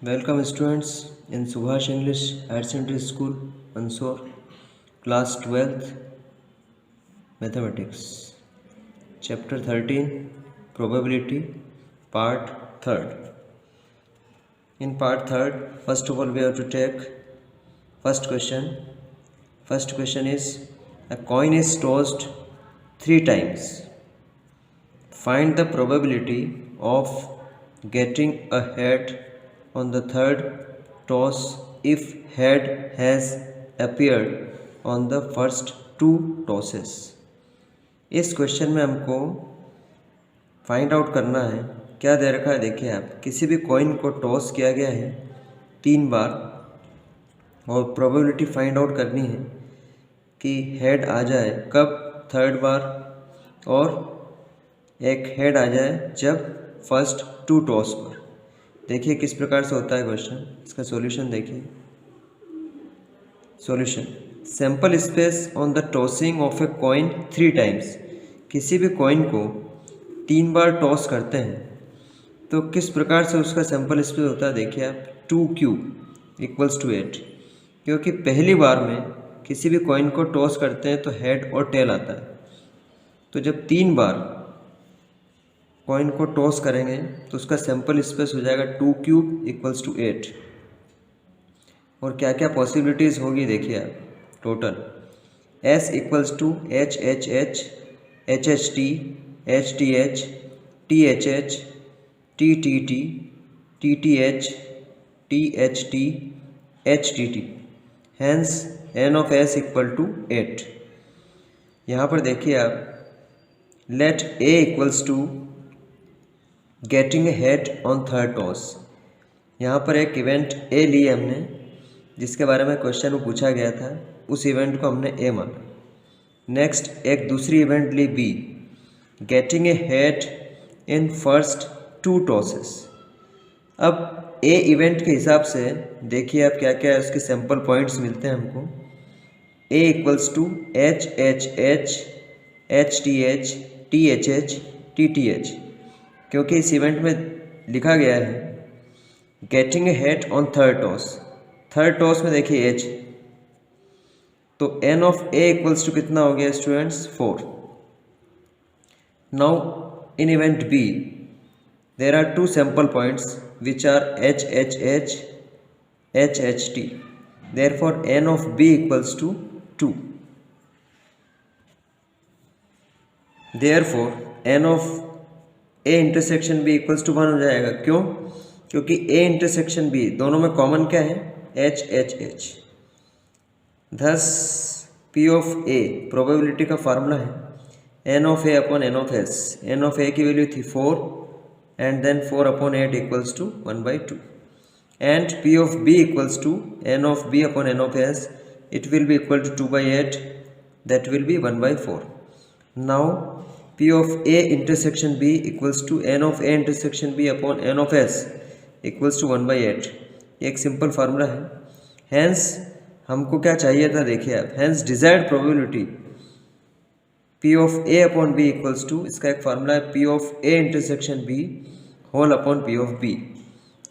Welcome students in Subhash English Higher Secondary School, Ansor, Class 12th, Mathematics, Chapter 13, Probability, Part 3rd. In Part 3rd, first of all we have to take first question. First question is, a coin is tossed 3 times. Find the probability of getting a head on the third toss if head has appeared on the first 2 tosses. इस question में हमको find out करना है, क्या दे रखा है देखिए आप, किसी भी कॉइन को टॉस किया गया है 3 बार और प्रोबेबिलिटी फाइंड आउट करनी है कि हेड आ जाए कब, थर्ड बार, और एक हेड आ जाए जब फर्स्ट 2 टॉस पर। देखिए किस प्रकार से होता है क्वेश्चन, इसका सॉल्यूशन देखिए। Solution, sample space on the tossing of a coin 3 times. किसी भी कॉइन को 3 बार टॉस करते हैं तो किस प्रकार से उसका सैंपल स्पेस होता है देखिए आप, 2 क्यूब इक्वल्स टू 8। क्योंकि पहली बार में किसी भी कॉइन को टॉस करते हैं तो हेड और टेल आता है, तो जब 3 बार कॉइन को टॉस करेंगे तो उसका सैंपल स्पेस हो जाएगा 2 क्यूब इक्वल्स टू 8। और क्या क्या पॉसिबिलिटीज़ होगी देखिए आप, total S equals to H H H, H H T, H T H, T H H, T T T, T T H, T H T, H T T. Hence n of S equal to 8। यहाँ पर देखिए आप, let A equals to getting a head on third toss. यहाँ पर एक event ए लिए हमने, जिसके बारे में क्वेश्चन में पूछा गया था, उस इवेंट को हमने ए माना। नेक्स्ट एक दूसरी event let B, getting a head in first 2 tosses. अब ए इवेंट के हिसाब से देखिए आप क्या क्या उसके सैंपल पॉइंट्स मिलते हैं हमको। A equals to H H H, H T H, T H H, T T H. क्योंकि इस इवेंट में लिखा गया है getting a head on third toss. Third toss में देखिए एच, तो n of A equals to कितना हो गया students, 4। Now in event B there are 2 sample points which are H H H, H H T. Therefore n of B equals to 2। Therefore n of A intersection B equals to 1 हो जाएगा। क्यों? क्योंकि ए intersection B दोनों में common क्या है, H H H. Thus P of A probability का formula है n of A upon n of S. N of A की वैल्यू थी 4 and then 4 upon 8 equals to 1/2। And P of B equals to n of B upon n of S, it will be equal to 2/8, that will be 1/4। Now P of A intersection B equals to N of A intersection B upon N of S equals to 1/8। एक simple formula है। Hence हमको क्या चाहिए था देखिए आप, hence desired probability P of A upon B equals to, इसका एक फार्मूला है P of A intersection B whole upon P of B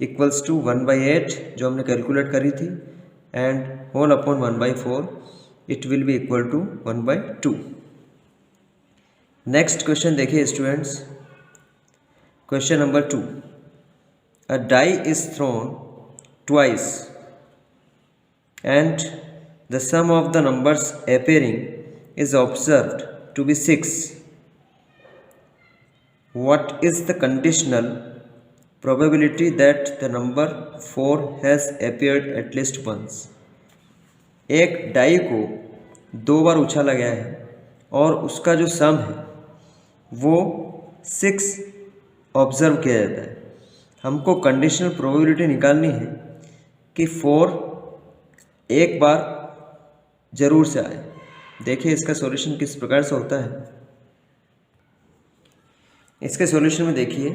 equals to 1/8 जो हमने कैलकुलेट करी थी, and whole upon 1/4, it will be equal to 1/2। Next question देखिए students, question number 2। A die is thrown twice and the sum of the numbers appearing is observed to be 6. What is the conditional probability that the number 4 has appeared at least once? एक die को 2 बार उछाला गया है और उसका जो सम है वो 6 observe किया जाता है। हमको कंडीशनल प्रोबेबिलिटी निकालनी है कि 4 एक बार जरूर से आए। देखिए इसका सॉल्यूशन किस प्रकार से होता है। इसके सॉल्यूशन में देखिए,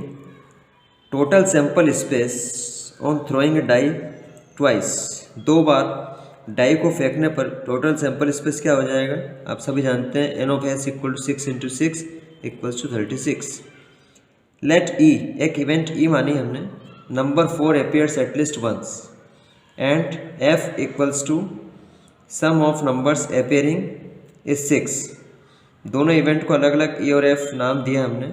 total sample space on throwing a die twice. 2 बार डाई को फेंकने पर टोटल सैंपल स्पेस क्या हो जाएगा, आप सभी जानते हैं, n of S equal to 6 × 6 equals to 36। Let E, एक इवेंट ई मानी हमने, number 4 appears at least once, and f equals to sum of numbers appearing is 6. दोनों इवेंट को अलग अलग e और f नाम दिया हमने.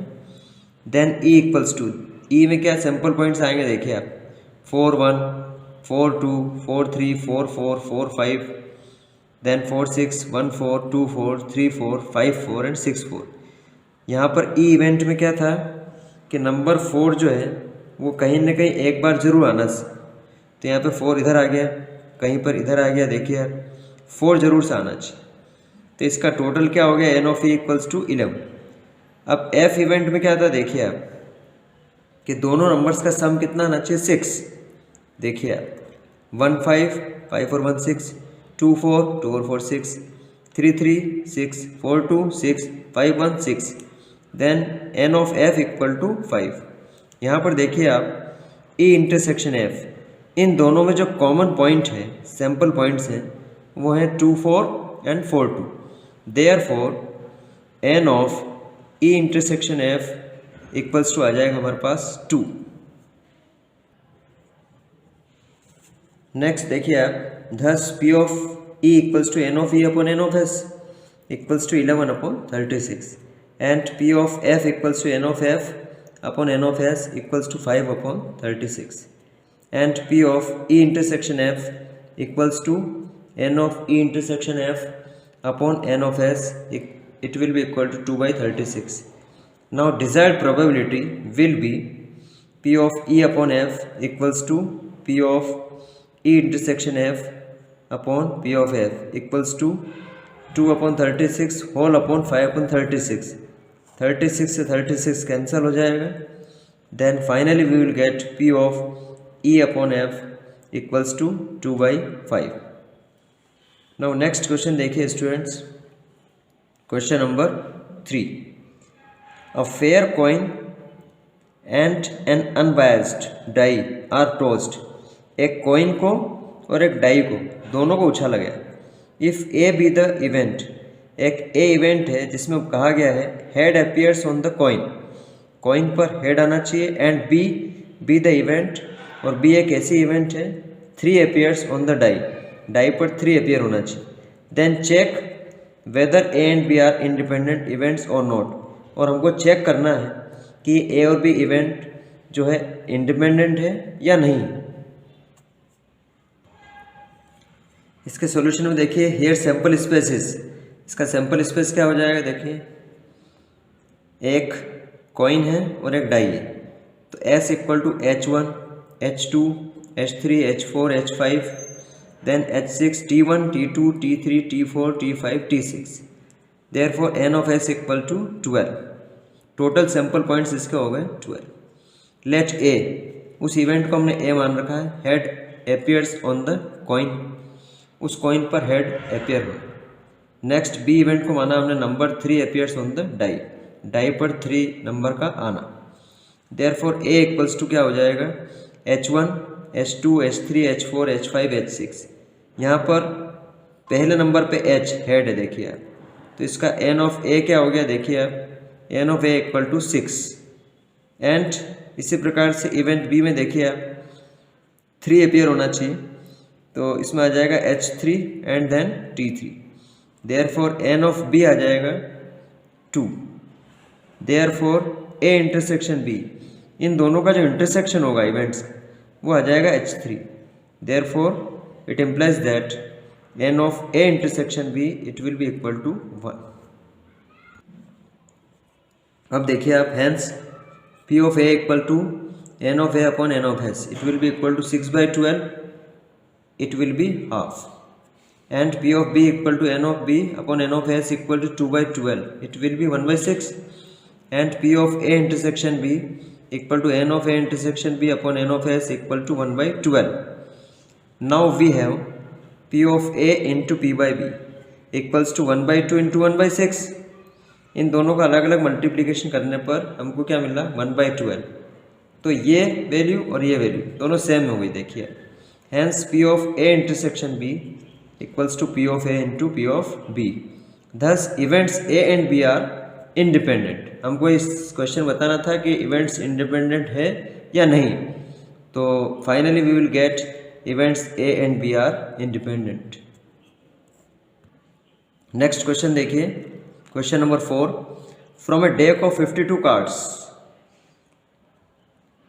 Then e equals to, e में क्या सैम्पल पॉइंट्स आएंगे देखिए आप, 4 1, 4 2, 4 3, 4 4, 4 5, देन 4 6, 1 4, 2 4, 3 4, 5 4 एंड 6 4. यहाँ पर ई इवेंट में क्या था कि नंबर 4 जो है वो कहीं ना कहीं एक बार जरूर आना से. तो यहाँ पे 4 इधर आ गया, कहीं पर इधर आ गया, देखिए यार 4 जरूर से आना चाहिए. तो इसका टोटल क्या हो गया, n of E equals to 11. अब एफ इवेंट में क्या था देखिए आप कि दोनों नंबर्स का सम कितना आना चाहिए, 6. देखिए आप 1 5, 5 और 1 6, 2 4, 2 और 4 6, 3 3 6, 4 2 6, 5 1 6. Then n of F equal to 5. यहाँ पर देखिए आप ई इंटरसेक्शन एफ, इन दोनों में जो कॉमन पॉइंट है, सैम्पल पॉइंट्स हैं, वो हैं 2 4 and 4 2. Therefore n of E intersection F equals to आ जाएगा हमारे पास 2. नेक्स्ट देखिए आप, thus P of E equals to n of E upon n of S equals to 11 upon 36, and p of f equals to n of f upon n of s equals to 5 upon 36, and p of e intersection f equals to n of e intersection f upon n of s, it will be equal to 2 by 36. Now desired probability will be p of e upon f equals to p of e intersection f upon p of f equals to 2 upon 36 whole upon 5 upon 36. 36 से 36 cancel हो जाएगा. Then finally we will get p of e upon f equals to 2 by 5. Now next question देखिए students, question number 3. A fair coin and an unbiased die are tossed. एक coin को और एक die को, दोनों को उछाला गया. If A be the event, एक ए इवेंट है जिसमें कहा गया है head appears on the coin, coin पर हेड आना चाहिए, and B be the event, और बी एक ऐसी इवेंट है 3 appears on the die, die पर 3 अपीयर होना चाहिए. Then check whether A and B are independent events और नॉट. और हमको चेक करना है कि ए और बी इवेंट जो है इंडिपेंडेंट है या नहीं. इसके सॉल्यूशन में देखिए, हियर सैम्पल स्पेसिस, इसका सैम्पल स्पेस क्या हो जाएगा देखिए, एक कॉइन है और एक डाई है. तो S equal to H1, H2, H3, H4, H5, then H6, T1, T2, T3, T4, T5, T6. Therefore N of S equal to 12. Total sample points इसके हो गए 12. लेट A, उस इवेंट को हमने A मान रखा है, head appears on the coin, उस कॉइन पर हेड अपीयर हो. नेक्स्ट बी इवेंट को माना हमने number 3 appears on the die, die पर 3 नंबर का आना. देयरफॉर ए इक्वल्स टू क्या हो जाएगा, H1, H2, H3, H4, H5, H6. यहाँ पर पहले नंबर पे H हेड है देखिए आप, तो इसका एन ऑफ ए क्या हो गया देखिए आप, n of A equal to 6. And इसी प्रकार से इवेंट बी में देखिए आप 3 अपीयर होना चाहिए, तो इसमें आ जाएगा H3 and then T3. Therefore n of B आ जाएगा 2. देयरफॉर ए इंटरसेक्शन बी, इन दोनों का जो इंटरसेक्शन होगा इवेंट्स वो आ जाएगा H3. Therefore it implies that n of A intersection B it will be equal to 1. अब देखिए आप, hence P of A equal to n of A upon n of S, it will be equal to 6 by 12, it will be half. And P of B equal to N of B upon N of S equal to 2 by 12, it will be 1 by 6. And P of A intersection B equal to N of A intersection B upon N of S equal to 1 by 12. Now we have P of A into P by B equals to 1 by 2 into 1 by 6. इन दोनों का अलग अलग multiplication करने पर हमको क्या मिला, 1 by 12. तो ये वैल्यू और ये वैल्यू दोनों सेम हो गई देखिए. Hence P of A intersection B equals to P of A into P of B. Thus events A and B are independent. हमको इस क्वेश्चन बताना था कि इवेंट्स इंडिपेंडेंट है या नहीं. तो finally we will get events A and B are independent. Next question देखिए, question number 4। From a deck of 52 cards,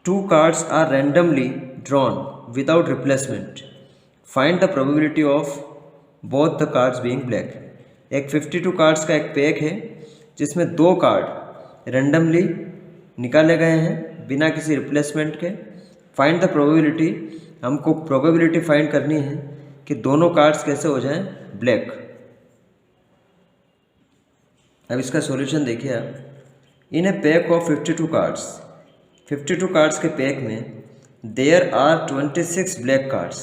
2 cards are randomly drawn without replacement, find the probability of both the cards being black. एक 52 cards का एक pack है जिसमें 2 card randomly निकाले गए हैं बिना किसी रिप्लेसमेंट के। फाइंड द प्रोबेबिलिटी, हमको प्रोबेबिलिटी फाइंड करनी है कि दोनों कार्ड्स कैसे हो जाएं ब्लैक। अब इसका सॉल्यूशन देखिए आप। इन ए पैक ऑफ 52 कार्ड्स, 52 कार्ड्स के पैक में देयर आर 26 ब्लैक कार्ड्स।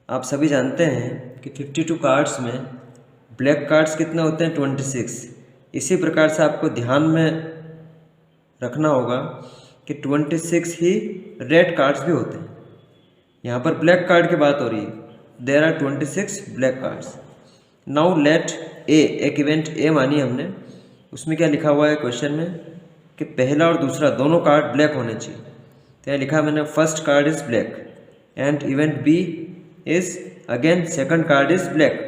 आप सभी जानते हैं कि 52 कार्ड्स में ब्लैक कार्ड्स कितने होते हैं, 26। इसी प्रकार से आपको ध्यान में रखना होगा कि 26 ही रेड कार्ड्स भी होते हैं। यहाँ पर ब्लैक कार्ड की बात हो रही है, there are 26 black cards. Now let A, एक इवेंट ए मानी हमने, उसमें क्या लिखा हुआ है क्वेश्चन में कि पहला और दूसरा दोनों कार्ड ब्लैक होने चाहिए। तो यहाँ लिखा मैंने first card is black and event B is again second card is black.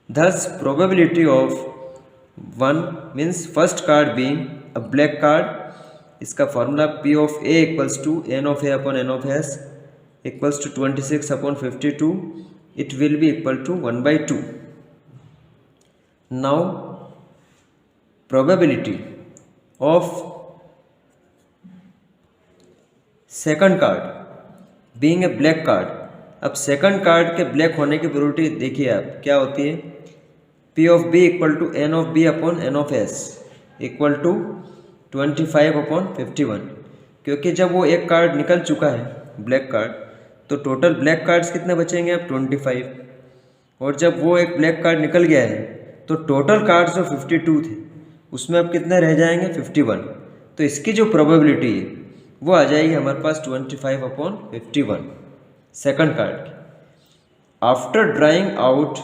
Thus probability of 1 means first card being a black card, इसका formula P of A equals to N of A upon N of S equals to 26 upon 52, it will be equal to 1/2. Now probability of second card being a black card, अब second card के black होने की probability देखिए आप क्या होती है, P of B equal to N of B upon N of S equal to 25 upon 51। क्योंकि जब वो एक कार्ड निकल चुका है ब्लैक कार्ड, तो टोटल ब्लैक कार्ड्स कितने बचेंगे अब 25, और जब वो एक ब्लैक कार्ड निकल गया है तो टोटल कार्ड्स जो 52 थे उसमें अब कितने रह जाएंगे 51। तो इसकी जो प्रोबेबिलिटी है वो आ जाएगी हमारे पास 25 अपॉन 51 सेकंड कार्ड की। After drawing out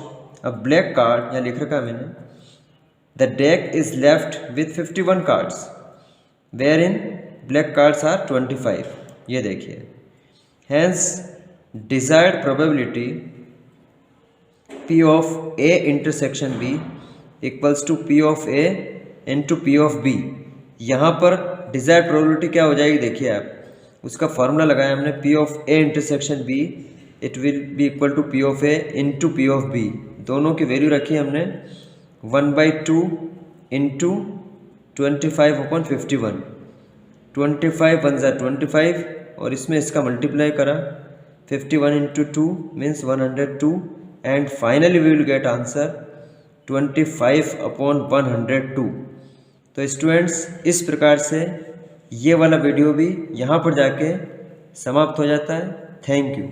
a black card, यहाँ लिख रखा मैंने, the deck is left with 51 cards where in black cards are 25। ये देखिए, hence desired probability P of A intersection B equals to P of A into P of B। यहाँ पर desired probability क्या हो जाएगी देखिए आप, उसका फॉर्मूला लगाया हमने P of A intersection B, it will be equal to P of A into P of B। दोनों की वैल्यू रखी हमने 1/2 इंटू 25 अपॉन 51। 25 1 ज़ा 25 और इसमें इसका मल्टीप्लाई करा, 51 into 2 means 102 and finally we will get answer 25 अपॉन 102। तो स्टूडेंट्स, इस प्रकार से ये वाला वीडियो भी यहाँ पर जाके समाप्त हो जाता है। Thank you.